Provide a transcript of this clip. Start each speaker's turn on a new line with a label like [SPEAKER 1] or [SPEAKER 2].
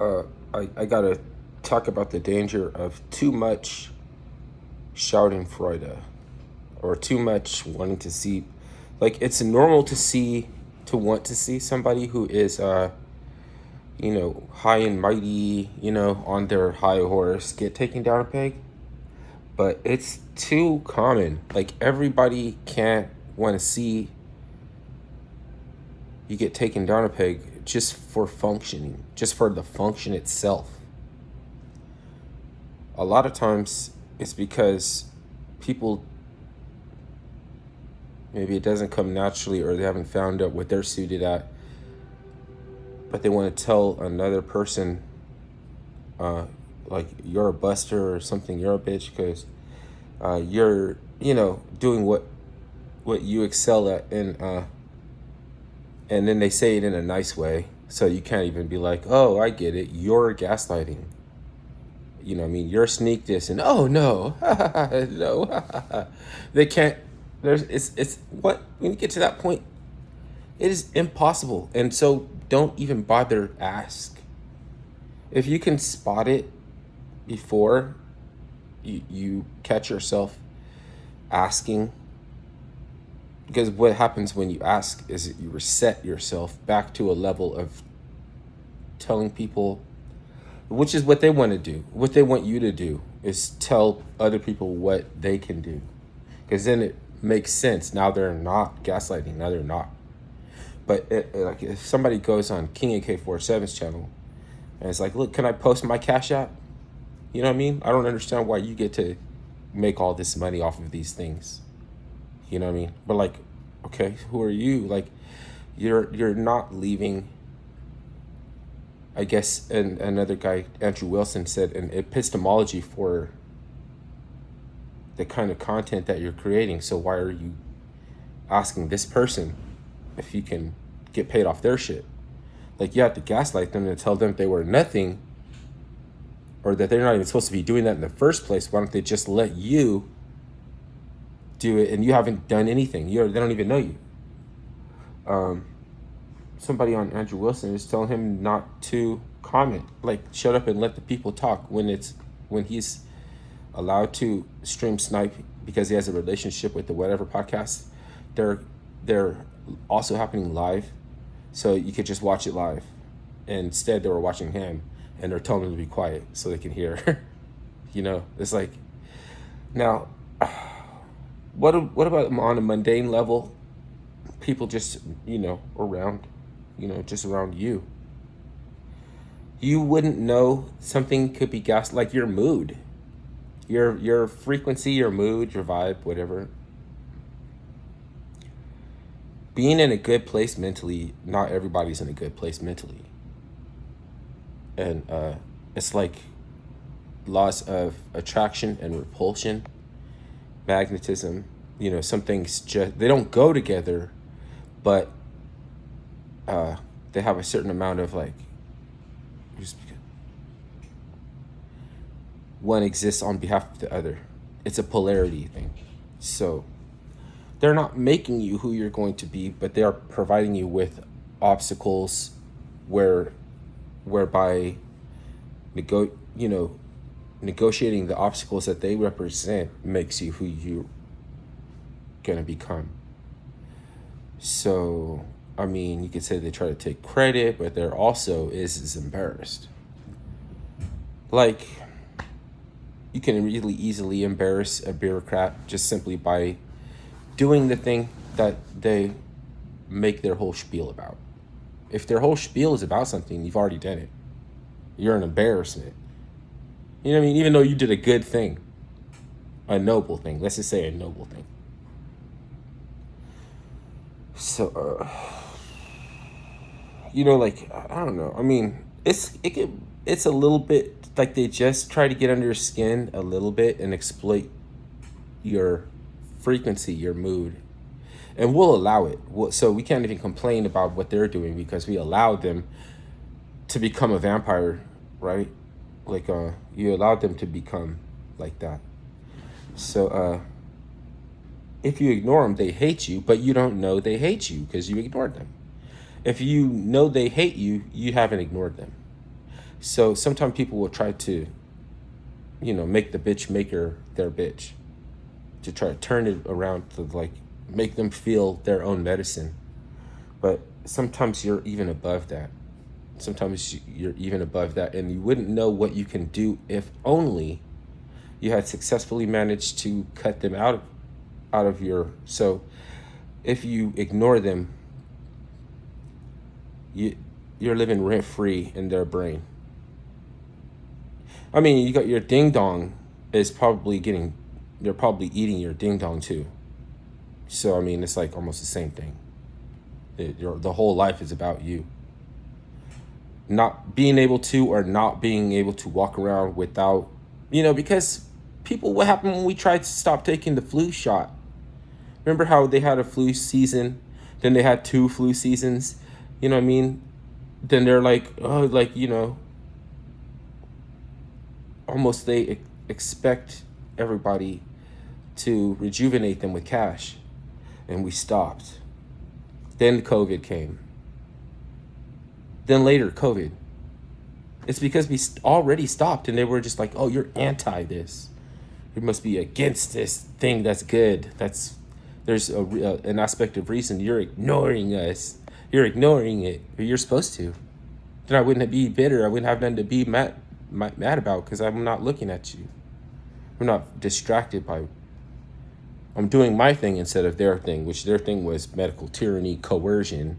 [SPEAKER 1] uh, I gotta talk about the danger of too much Schadenfreude, or too much wanting to see. Like, it's normal to want to see somebody who is, high and mighty, on their high horse get taken down a peg. But it's too common. Like, everybody can't want to see you get taken down a peg just for functioning, just for the function itself. A lot of times it's because people, maybe it doesn't come naturally, or they haven't found out what they're suited at, but they want to tell another person, like, you're a buster or something, you're a bitch, because you're, doing what you excel at, and then they say it in a nice way, so you can't even be like, oh, I get it, you're gaslighting. You know what I mean? You're sneak this, and oh no, no, they can't. It's what, when you get to that point, it is impossible, and so don't even bother ask. If you can spot it before you catch yourself asking, because what happens when you ask is that you reset yourself back to a level of telling people, which is what they want to do. What they want you to do is tell other people what they can do, because then it makes sense. Now they're not gaslighting. Now they're not. But like, if somebody goes on King AK-47's channel and it's like, look, can I post my Cash App? You know what I mean? I don't understand why you get to make all this money off of these things. You know what I mean? But like, okay, who are you? Like, you're not leaving. I guess, and another guy, Andrew Wilson, said an epistemology for the kind of content that you're creating. So why are you asking this person if you can get paid off their shit? Like, you have to gaslight them and tell them they were nothing, or that they're not even supposed to be doing that in the first place. Why don't they just let you do it, and you haven't done anything? They don't even know you. Somebody on Andrew Wilson is telling him not to comment, like, shut up and let the people talk, when he's allowed to stream snipe because he has a relationship with the whatever podcast. They're also happening live, so you could just watch it live. And instead, they were watching him, and they're telling him to be quiet so they can hear. It's like, now, what about on a mundane level? People just, around, just around you. You wouldn't know something could be gas, like your mood, your frequency, your mood, your vibe, whatever. Being in a good place mentally, not everybody's in a good place mentally. And it's like laws of attraction and repulsion, magnetism. Some things just, they don't go together, but they have a certain amount of, like, just one exists on behalf of the other. It's a polarity thing. So they're not making you who you're going to be, but they are providing you with obstacles whereby negotiating the obstacles that they represent makes you who you're gonna become. So, I mean, you could say they try to take credit, but they're also is embarrassed. Like, you can really easily embarrass a bureaucrat just simply by doing the thing that they make their whole spiel about. If their whole spiel is about something, you've already done it. You're an embarrassment. You know what I mean? Even though you did a good thing, a noble thing. Let's just say a noble thing. So, like, I don't know. I mean, it's a little bit like they just try to get under your skin a little bit and exploit your frequency, your mood, and we'll allow it. So we can't even complain about what they're doing because we allowed them to become a vampire, right? Like, you allowed them to become like that. So, if you ignore them, they hate you, but you don't know they hate you because you ignored them. If you know they hate you, you haven't ignored them. So sometimes people will try to, make the bitch maker their bitch, to try to turn it around to like make them feel their own medicine. But sometimes you're even above that. Sometimes you're even above that, and you wouldn't know what you can do if only you had successfully managed to cut them out of your. So if you ignore them, you're living rent free in their brain. I mean, you got your ding dong is probably getting, they're probably eating your ding dong too. So I mean, it's like almost the same thing. The whole life is about you not being able to, or not being able to walk around without, because people, what happened when we tried to stop taking the flu shot? Remember how they had a flu season, then they had two flu seasons, you know what I mean? Then they're like, oh, like, almost they expect everybody to rejuvenate them with cash, and we stopped. Then COVID came. Then later, COVID. It's because we already stopped, and they were just like, oh, you're anti this. You must be against this thing that's good. There's an aspect of reason. You're ignoring us. You're ignoring it. But you're supposed to. Then I wouldn't be bitter. I wouldn't have nothing to be mad about, because I'm not looking at you. I'm not distracted by. I'm doing my thing instead of their thing, which their thing was medical tyranny, coercion,